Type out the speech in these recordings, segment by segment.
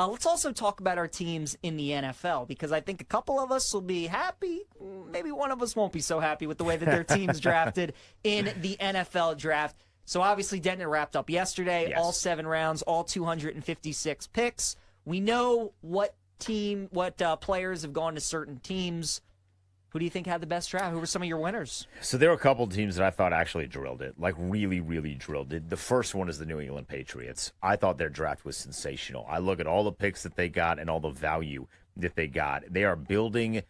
Let's also talk about our teams in the NFL, because I think a couple of us will be happy. Maybe one of us won't be so happy with the way that their team's drafted in the NFL draft. So obviously Denton wrapped up yesterday, Yes. all 7 rounds, all 256 picks. We know what players have gone to certain teams. Who do you think had the best draft? Who were some of your winners? So there were a couple of teams that I thought actually drilled it, like really, really drilled it. The first one is the New England Patriots. I thought their draft was sensational. I look at all the picks that they got and all the value that they got. They are building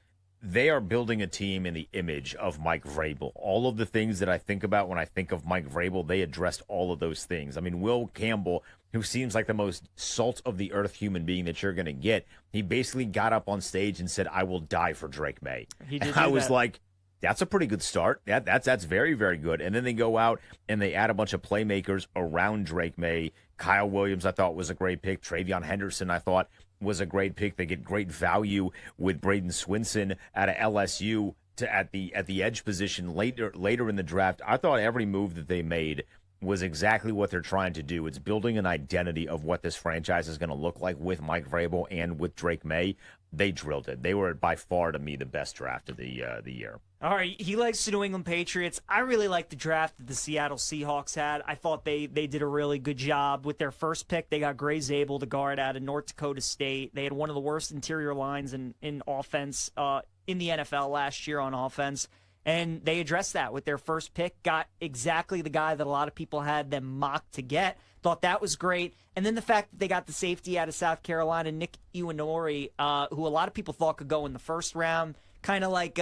a team in the image of Mike Vrabel. All of the things that I think about when I think of Mike Vrabel, they addressed all of those things. I mean, Will Campbell, who seems like the most salt-of-the-earth human being that you're going to get, he basically got up on stage and said, "I will die for Drake May." And I was like, that's a pretty good start. That's very, very good. And then they go out and they add a bunch of playmakers around Drake May. Kyle Williams, I thought, was a great pick. Travion Henderson, I thought, was a great pick. They get great value with Braden Swinson out of LSU at the edge position later in the draft. I thought every move that they made was exactly what they're trying to do. It's building an identity of what this franchise is going to look like with Mike Vrabel and with Drake May. They drilled it. They were by far, to me, the best draft of the year. All right, he likes the New England Patriots. I really like the draft that the Seattle Seahawks had. I thought they did a really good job. With their first pick, they got Gray Zabel, the guard out of North Dakota State. They had one of the worst interior lines in offense in the NFL last year on offense. And they addressed that with their first pick, got exactly the guy that a lot of people had them mocked to get. Thought that was great. And then the fact that they got the safety out of South Carolina, Nick Iwanori, who a lot of people thought could go in the first round, kind of like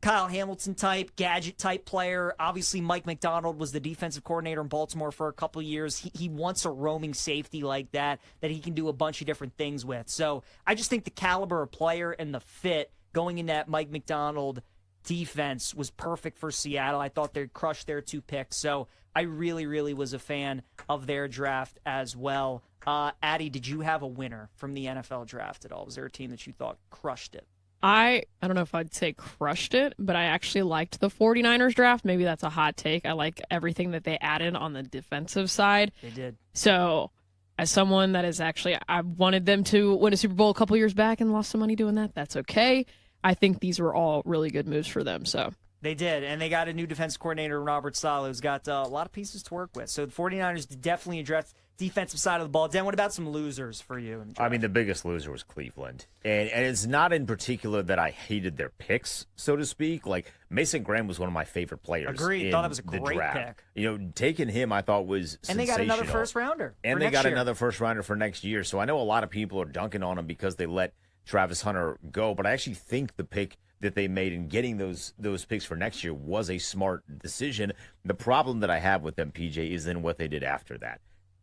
Kyle Hamilton type, gadget type player. Obviously, Mike McDonald was the defensive coordinator in Baltimore for a couple of years. He wants a roaming safety like that he can do a bunch of different things with. So I just think the caliber of player and the fit going in that Mike McDonald defense was perfect for Seattle. I thought they'd crush their 2 picks. So I really, really was a fan of their draft as well. Addie, did you have a winner from the NFL draft at all? Was there a team that you thought crushed it? I don't know if I'd say crushed it, but I actually liked the 49ers draft. Maybe that's a hot take. I like everything that they added on the defensive side. They did. So as someone that is actually, I wanted them to win a Super Bowl a couple years back and lost some money doing that. That's okay. I think these were all really good moves for them. So they did, and they got a new defense coordinator, Robert Saleh, who's got a lot of pieces to work with. So the 49ers definitely addressed defensive side of the ball. Dan, what about some losers for you? I mean, the biggest loser was Cleveland. And it's not in particular that I hated their picks, so to speak. Like, Mason Graham was one of my favorite players. Agreed. Thought that was a great draft. pick. Taking him I thought was sensational. And they got another first-rounder. And they got another first-rounder for next year. So I know a lot of people are dunking on him because they let Travis Hunter go. But I actually think the pick that they made in getting those picks for next year was a smart decision. The problem that I have with them, PJ, is then what they did after that.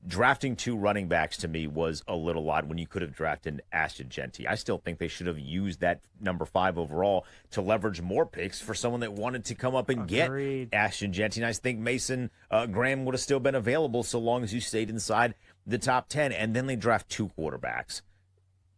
Drafting 2 running backs to me was a little odd when you could have drafted Ashton Genty. I still think they should have used that number 5 overall to leverage more picks for someone that wanted to come up and Agreed. get Ashton Genty. And I think Mason Graham would have still been available so long as you stayed inside the top 10. And then they draft 2 quarterbacks.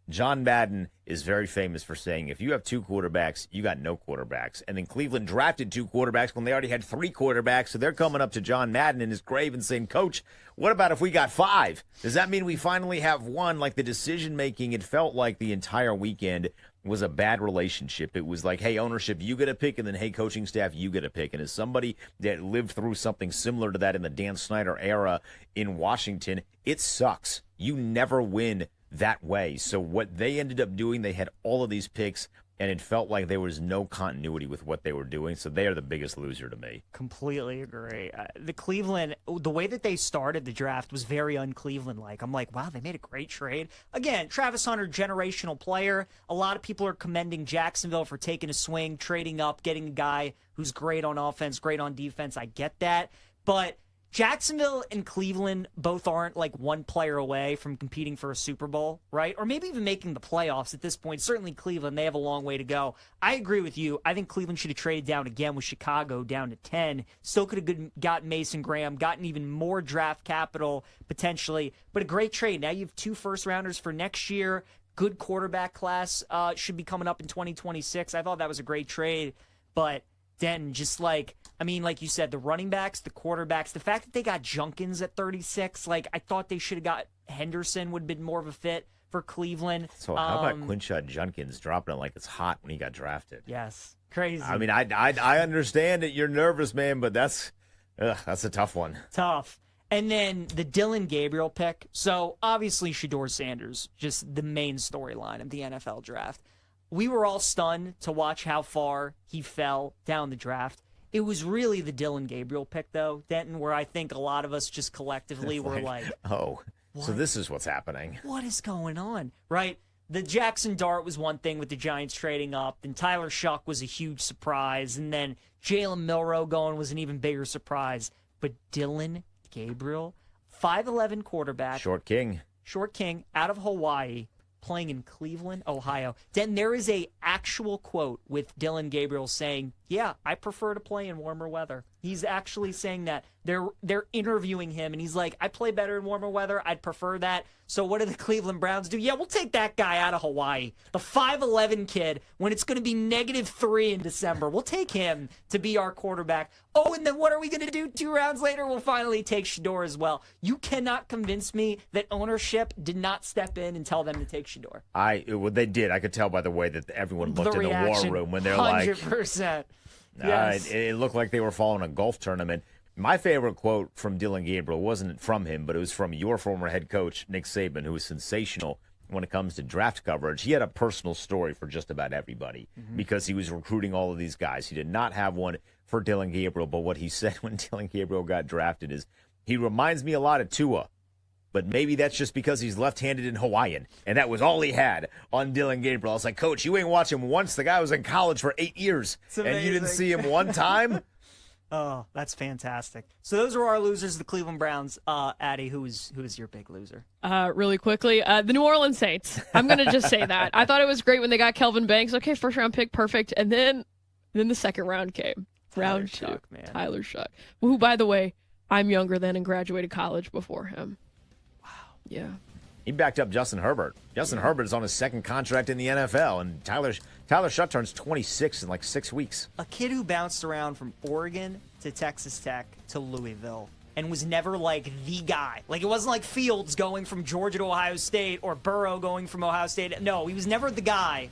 John Madden is very famous for saying, if you have 2 quarterbacks, you got no quarterbacks. And then Cleveland drafted 2 quarterbacks when they already had 3 quarterbacks. So they're coming up to John Madden in his grave and saying, "Coach, what about if we got 5? Does that mean we finally have 1?" Like, the decision-making, it felt like the entire weekend was a bad relationship. It was like, hey, ownership, you get a pick, and then, hey, coaching staff, you get a pick. And as somebody that lived through something similar to that in the Dan Snyder era in Washington, it sucks. You never win that way. So what they ended up doing, they had all of these picks, and it felt like there was no continuity with what they were doing. So they are the biggest loser to me. Completely agree. The Cleveland, the way that they started the draft was very un-Cleveland-like. I'm like, wow, they made a great trade. Again, Travis Hunter, generational player. A lot of people are commending Jacksonville for taking a swing, trading up, getting a guy who's great on offense, great on defense. I get that. But Jacksonville and Cleveland both aren't like one player away from competing for a Super Bowl, right? Or maybe even making the playoffs at this point. Certainly Cleveland, they have a long way to go. I agree with you. I think Cleveland should have traded down again with Chicago down to 10. Still could have gotten Mason Graham, gotten even more draft capital potentially, but a great trade. Now you have 2 first-rounders for next year. Good quarterback class should be coming up in 2026. I thought that was a great trade, but then just like you said, the running backs, the quarterbacks, the fact that they got Junkins at 36, like, I thought they should have got Henderson would have been more of a fit for Cleveland. So how about Quinshad Junkins dropping it like it's hot when he got drafted? Yes, crazy. I mean, I understand that you're nervous, man, but that's a tough one. Tough. And then the Dylan Gabriel pick. So obviously Shedeur Sanders, just the main storyline of the NFL draft. We were all stunned to watch how far he fell down the draft. It was really the Dylan Gabriel pick, though, Denton, where I think a lot of us just collectively were like, oh, so this is what's happening. What is going on, right? The Jackson Dart was one thing with the Giants trading up. Then Tyler Shuck was a huge surprise. And then Jalen Milroe going was an even bigger surprise. But Dylan Gabriel, 5'11" quarterback. Short king out of Hawaii, playing in Cleveland, Ohio. Then there is a actual quote with Dylan Gabriel saying, yeah, I prefer to play in warmer weather. He's actually saying that. They're interviewing him, and he's like, I play better in warmer weather. I'd prefer that. So what do the Cleveland Browns do? Yeah, we'll take that guy out of Hawaii. The 5'11" kid, when it's going to be -3 in December. We'll take him to be our quarterback. Oh, and then what are we going to do 2 rounds later? We'll finally take Shedeur as well. You cannot convince me that ownership did not step in and tell them to take Shedeur. Well, they did. I could tell by the way that everyone looked in the war room when they're 100%. like, Yes. it looked like they were following a golf tournament. My favorite quote from Dylan Gabriel wasn't from him, but it was from your former head coach, Nick Saban, who was sensational when it comes to draft coverage. He had a personal story for just about everybody because he was recruiting all of these guys. He did not have one for Dylan Gabriel, but what he said when Dylan Gabriel got drafted is, he reminds me a lot of Tua, but maybe that's just because he's left-handed in Hawaiian, and that was all he had on Dylan Gabriel. I was like, Coach, you ain't watch him once. The guy was in college for 8 years, and you didn't see him one time? Oh, that's fantastic. So those are our losers, the Cleveland Browns. Addie, who is your big loser? Really quickly, the New Orleans Saints. I'm going to just say that. I thought it was great when they got Kelvin Banks. Okay, first round pick, perfect. And then the second round came. Round 2. Shuck, man. Tyler Shuck, who, by the way, I'm younger than and graduated college before him. Wow. Yeah. He backed up Justin Herbert. Justin Herbert is on his second contract in the NFL, and Tyler Shuck turns 26 in like 6 weeks. A kid who bounced around from Oregon to Texas Tech to Louisville and was never like the guy. Like, it wasn't like Fields going from Georgia to Ohio State or Burrow going from Ohio State. No, he was never the guy.